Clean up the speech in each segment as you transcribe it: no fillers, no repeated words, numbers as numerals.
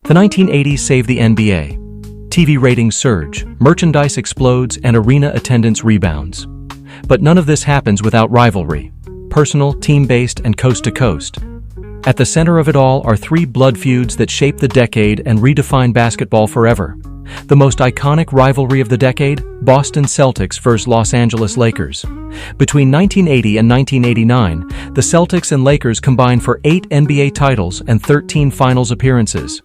The 1980s saved the NBA. TV ratings surge, merchandise explodes, and arena attendance rebounds. But none of this happens without rivalry. Personal, team-based, and coast-to-coast. At the center of it all are three blood feuds that shaped the decade and redefined basketball forever. The most iconic rivalry of the decade, Boston Celtics vs. Los Angeles Lakers. Between 1980 and 1989, the Celtics and Lakers combined for 8 NBA titles and 13 finals appearances.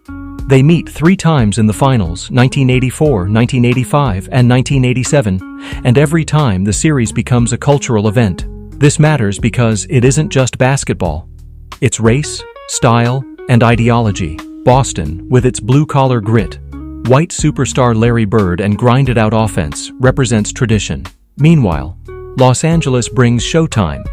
They meet 3 times in the finals, 1984, 1985, and 1987, and every time the series becomes a cultural event. This matters because it isn't just basketball. It's race, style, and ideology. Boston, with its blue-collar grit, white superstar Larry Bird and grinded-out offense, represents tradition. Meanwhile, Los Angeles brings showtime,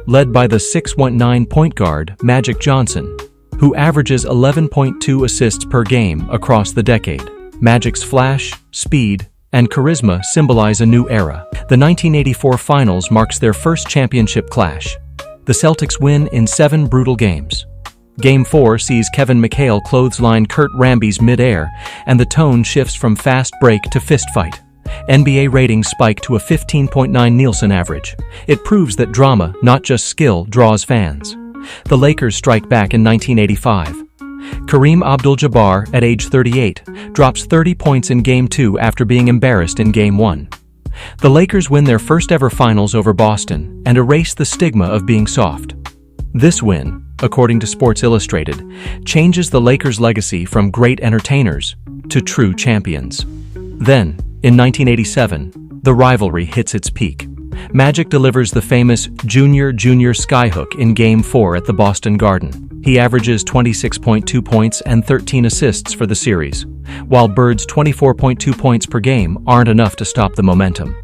led by the 6'19" point guard Magic Johnson, who averages 11.2 assists per game across the decade. Magic's flash, speed, and charisma symbolize a new era. The 1984 Finals marks their first championship clash. The Celtics win in 7 brutal games. Game 4 sees Kevin McHale clothesline Kurt Rambis mid-air, and the tone shifts from fast break to fistfight. NBA ratings spike to a 15.9 Nielsen average. It proves that drama, not just skill, draws fans. The Lakers strike back in 1985. Kareem Abdul-Jabbar, at age 38, drops 30 points in Game 2 after being embarrassed in Game 1. The Lakers win their first ever finals over Boston and erase the stigma of being soft. This win, according to Sports Illustrated, changes the Lakers' legacy from great entertainers to true champions. Then, in 1987, the rivalry hits its peak. Magic delivers the famous Junior Skyhook in Game 4 at the Boston Garden. He averages 26.2 points and 13 assists for the series, while Bird's 24.2 points per game aren't enough to stop the momentum.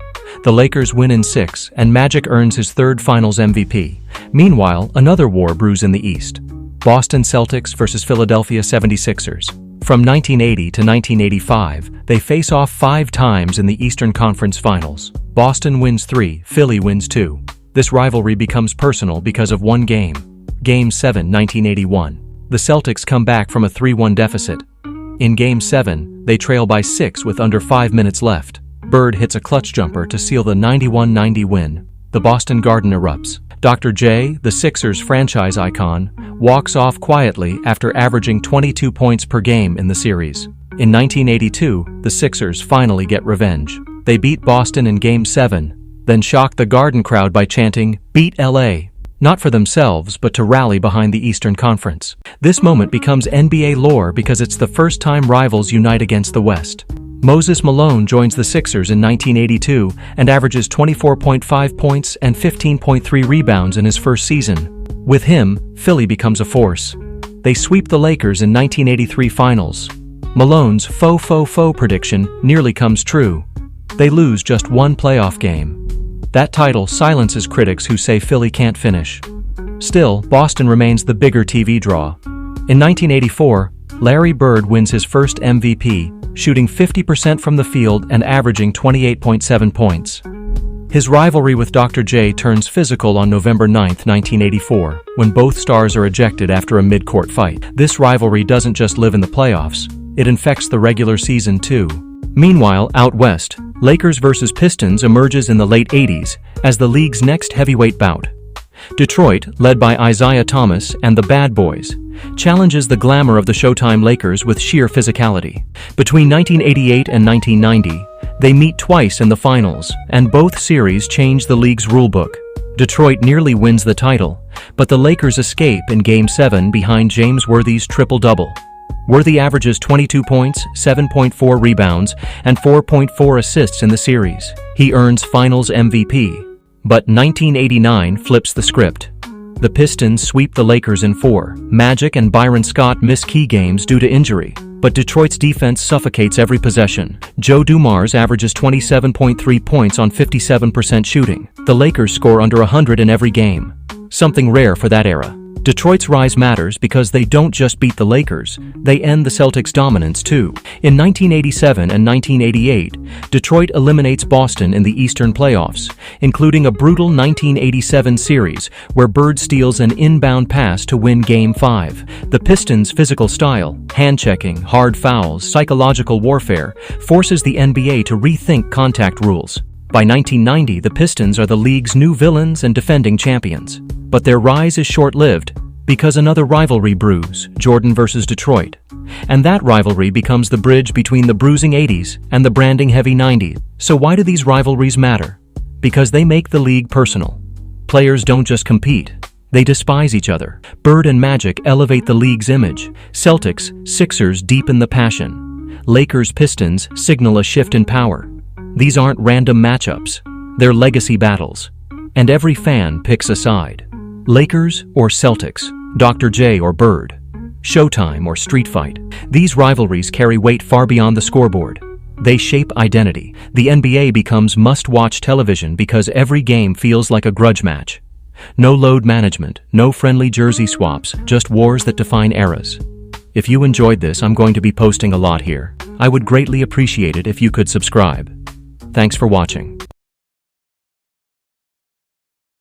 The Lakers win in 6, and Magic earns his 3rd Finals MVP. Meanwhile, another war brews in the East. Boston Celtics vs. Philadelphia 76ers. From 1980 to 1985, they face off 5 times in the Eastern Conference Finals. Boston wins 3, Philly wins 2. This rivalry becomes personal because of one game. Game 7, 1981. The Celtics come back from a 3-1 deficit. In Game 7, they trail by 6 with under 5 minutes left. Bird hits a clutch jumper to seal the 91-90 win. The Boston Garden erupts. Dr. J, the Sixers franchise icon, walks off quietly after averaging 22 points per game in the series. In 1982, the Sixers finally get revenge. They beat Boston in Game 7, then shock the Garden crowd by chanting, "Beat LA." Not for themselves, but to rally behind the Eastern Conference. This moment becomes NBA lore because it's the first time rivals unite against the West. Moses Malone joins the Sixers in 1982 and averages 24.5 points and 15.3 rebounds in his first season. With him, Philly becomes a force. They sweep the Lakers in 1983 Finals. Malone's faux prediction nearly comes true. They lose just 1 playoff game. That title silences critics who say Philly can't finish. Still, Boston remains the bigger TV draw. In 1984, Larry Bird wins his first MVP, shooting 50% from the field and averaging 28.7 points. His rivalry with Dr. J turns physical on November 9, 1984, when both stars are ejected after a mid-court fight. This rivalry doesn't just live in the playoffs, it infects the regular season too. Meanwhile, out west, Lakers vs. Pistons emerges in the late 80s as the league's next heavyweight bout. Detroit, led by Isaiah Thomas and the Bad Boys, challenges the glamour of the Showtime Lakers with sheer physicality. Between 1988 and 1990, they meet twice in the finals, and both series change the league's rulebook. Detroit nearly wins the title, but the Lakers escape in Game 7 behind James Worthy's triple-double. Worthy averages 22 points, 7.4 rebounds, and 4.4 assists in the series. He earns Finals MVP. But 1989 flips the script. The Pistons sweep the Lakers in 4. Magic and Byron Scott miss key games due to injury, but Detroit's defense suffocates every possession. Joe Dumars averages 27.3 points on 57% shooting. The Lakers score under 100 in every game, something rare for that era. Detroit's rise matters because they don't just beat the Lakers, they end the Celtics' dominance too. In 1987 and 1988, Detroit eliminates Boston in the Eastern playoffs, including a brutal 1987 series where Bird steals an inbound pass to win Game 5. The Pistons' physical style, hand-checking, hard fouls, psychological warfare, forces the NBA to rethink contact rules. By 1990, the Pistons are the league's new villains and defending champions. But their rise is short-lived because another rivalry brews, Jordan versus Detroit. And that rivalry becomes the bridge between the bruising 80s and the branding-heavy 90s. So why do these rivalries matter? Because they make the league personal. Players don't just compete, they despise each other. Bird and Magic elevate the league's image. Celtics, Sixers deepen the passion. Lakers, Pistons signal a shift in power. These aren't random matchups, they're legacy battles. And every fan picks a side. Lakers or Celtics, Dr. J or Bird, Showtime or Street Fight. These rivalries carry weight far beyond the scoreboard. They shape identity. The NBA becomes must-watch television because every game feels like a grudge match. No load management, no friendly jersey swaps, just wars that define eras. If you enjoyed this, I'm going to be posting a lot here. I would greatly appreciate it if you could subscribe. Thanks for watching.